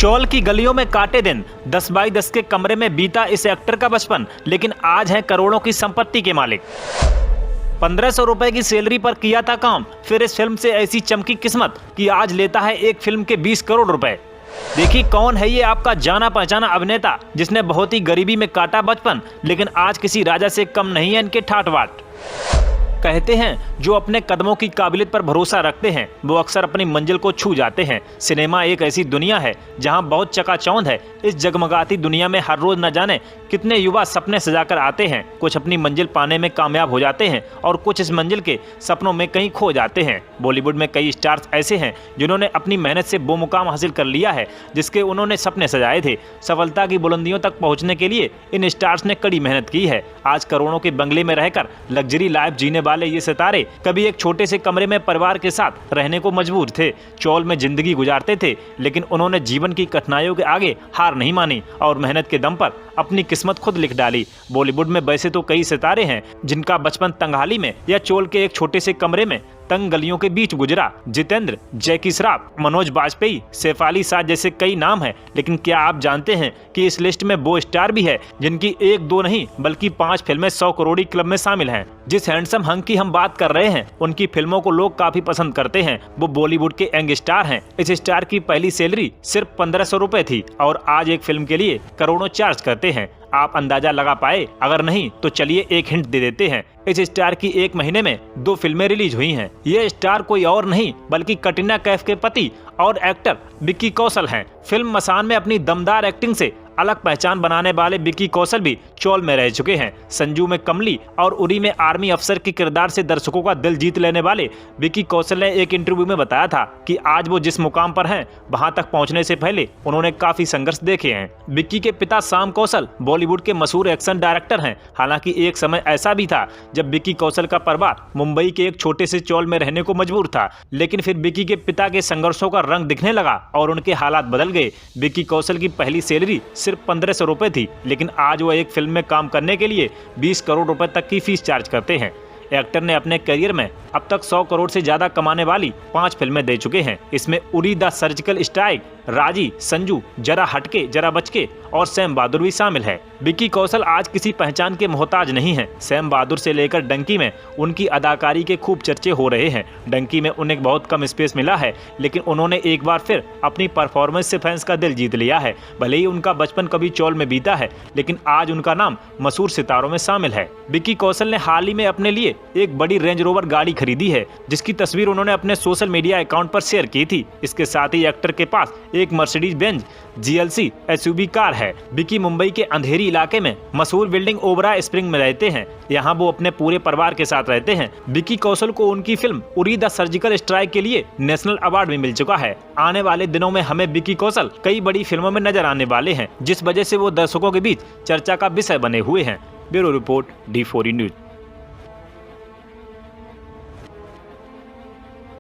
चौल की गलियों में काटे दिन, 10 बाई 10 के कमरे में बीता इस एक्टर का बचपन, लेकिन आज है करोड़ों की संपत्ति के मालिक। 1500 रुपए की सैलरी पर किया था काम, फिर इस फिल्म से ऐसी चमकी किस्मत कि आज लेता है एक फिल्म के 20 करोड़ रुपए। देखिए कौन है ये आपका जाना पहचाना अभिनेता जिसने बहुत ही गरीबी में काटा बचपन, लेकिन आज किसी राजा से कम नहीं है इनके ठाट बाट। कहते हैं जो अपने कदमों की काबिलियत पर भरोसा रखते हैं वो अक्सर अपनी मंजिल को छू जाते हैं। सिनेमा एक ऐसी दुनिया है जहां बहुत चकाचौंध है। इस जगमगाती दुनिया में हर रोज न जाने कितने युवा सपने सजाकर आते हैं। कुछ अपनी मंजिल पाने में कामयाब हो जाते हैं और कुछ इस मंजिल के सपनों में कहीं खो जाते हैं। बॉलीवुड में कई स्टार्स ऐसे हैं जिन्होंने अपनी मेहनत से वो मुकाम हासिल कर लिया है जिसके उन्होंने सपने सजाए थे। सफलता की बुलंदियों तक पहुँचने के लिए इन स्टार्स ने कड़ी मेहनत की है। आज करोड़ों के बंगले में रहकर लग्जरी लाइफ जीने वाले ये सितारे कभी एक छोटे से कमरे में परिवार के साथ रहने को मजबूर थे। चौल में जिंदगी गुजारते थे, लेकिन उन्होंने जीवन की कठिनाइयों के आगे हार नहीं मानी और मेहनत के दम पर अपनी किस्मत खुद लिख डाली। बॉलीवुड में वैसे तो कई सितारे हैं जिनका बचपन तंगहाली में या चौल के एक छोटे से कमरे में तंग गलियों के बीच गुजरा। जितेंद्र, जैकी श्रॉफ, मनोज बाजपेयी, सैफ अली साहब जैसे कई नाम हैं, लेकिन क्या आप जानते हैं कि इस लिस्ट में वो स्टार भी है जिनकी एक दो नहीं बल्कि 5 फिल्में 100 करोड़ी क्लब में शामिल हैं। जिस हैंडसम हंक की हम बात कर रहे हैं उनकी फिल्मों को लोग काफी पसंद करते हैं। वो बॉलीवुड के यंग स्टार हैं। इस स्टार की पहली सैलरी सिर्फ 1500 रुपए थी और आज एक फिल्म के लिए करोड़ों चार्ज करते हैं। आप अंदाजा लगा पाए? अगर नहीं तो चलिए एक हिंट दे देते हैं। इस स्टार की एक महीने में 2 फिल्में रिलीज हुई हैं। ये स्टार कोई और नहीं बल्कि कटरीना कैफ के पति और एक्टर विक्की कौशल हैं। फिल्म मसान में अपनी दमदार एक्टिंग से अलग पहचान बनाने वाले विक्की कौशल भी चौल में रह चुके हैं। संजू में कमली और उरी में आर्मी अफसर के किरदार से दर्शकों का दिल जीत लेने वाले विक्की कौशल ने एक इंटरव्यू में बताया था कि आज वो जिस मुकाम पर हैं वहां तक पहुंचने से पहले उन्होंने काफी संघर्ष देखे हैं। विक्की के पिता शाम कौशल बॉलीवुड के मशहूर एक्शन डायरेक्टर हैं। हालांकि एक समय ऐसा भी था जब विक्की कौशल का परिवार मुंबई के एक छोटे से चौल में रहने को मजबूर था, लेकिन फिर विक्की के पिता के संघर्षों का रंग दिखने लगा और उनके हालात बदल गए। विक्की कौशल की पहली सैलरी सिर्फ 1500 रुपए थी, लेकिन आज वो एक फिल्म में काम करने के लिए 20 करोड़ रुपए तक की फीस चार्ज करते हैं। एक्टर ने अपने करियर में अब तक 100 करोड़ से ज्यादा कमाने वाली 5 फिल्में दे चुके हैं। इसमें उरी, द सर्जिकल स्ट्राइक, राजी, संजू, जरा हटके जरा बचके और सैम बहादुर भी शामिल है। विक्की कौशल आज किसी पहचान के मोहताज नहीं है। सैम बहादुर से लेकर डंकी में उनकी अदाकारी के खूब चर्चे हो रहे हैं। डंकी में उन्हें बहुत कम स्पेस मिला है, लेकिन उन्होंने एक बार फिर अपनी परफॉर्मेंस से फैंस का दिल जीत लिया है। भले ही उनका बचपन कभी चौल में बीता है, लेकिन आज उनका नाम मशहूर सितारों में शामिल है। विक्की कौशल ने हाल ही में अपने लिए एक बड़ी रेंज रोवर गाड़ी खरीदी है, जिसकी तस्वीर उन्होंने अपने सोशल मीडिया अकाउंट पर शेयर की थी। इसके साथ ही एक्टर के पास एक Mercedes Benz GLC SUV car है। विक्की मुंबई के अंधेरी इलाके में मशहूर बिल्डिंग ओबरा स्प्रिंग में रहते हैं। यहाँ वो अपने पूरे परिवार के साथ रहते हैं। विक्की कौशल को उनकी film Uri, the surgical strike के लिए नेशनल अवार्ड भी मिल चुका है। आने वाले दिनों में हमें विक्की कौशल कई बड़ी फिल्मों में नजर आने वाले हैं, जिस वजह से वो दर्शकों के बीच चर्चा का विषय बने हुए हैं। Bureau report, D4E news.